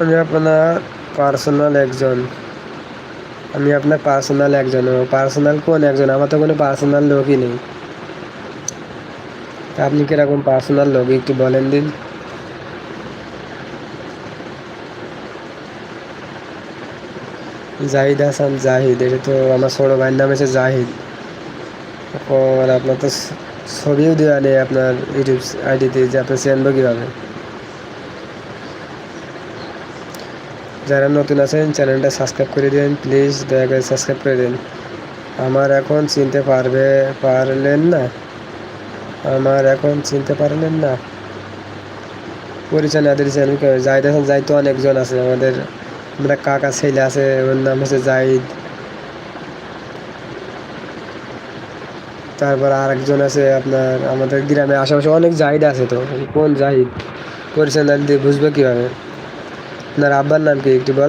আমি আপনার পার্সোনাল একজন। আমি আপনার পার্সোনাল একজন। পার্সোনাল কোন একজন? আমার তো কোনো পার্সোনাল লোকই নেই। তা আপনি কিরকম পার্সোনাল লোক একটু বলেন দিন। জাহিদ হাসান জাহিদ, এটা তো আমার ছোটো ভাইয়ের নাম হচ্ছে জাহিদ। আর আপনার তো ছবিও দেওয়া নেই আপনার ইউটিউব আইডিতে, যে আপনি চেনবো কীভাবে? যারা নতুন আছেন চ্যানেলটা সাবস্ক্রাইব করে দিন প্লিজ, দয়া করে সাবস্ক্রাইব করে দিন। আমার এখন চিনতে পারলেন না? আমার এখন চিনতে পারলেন না? পরিচয় না দিয়েছেন জাহিদ হাসান জাহিদ তো অনেকজন আছে আমাদের। আমরা কাকা ছেলে আছে, ওর নাম হচ্ছে জাহিদ। তারপর আর একজন আছে আপনার, আমাদের গ্রামের আশেপাশে অনেক জাহিদ আছে, তো কোন জাহিদ? পরিচয় না দিয়ে বুঝবো কীভাবে? আপনার আব্বার নাম কি একটু বল।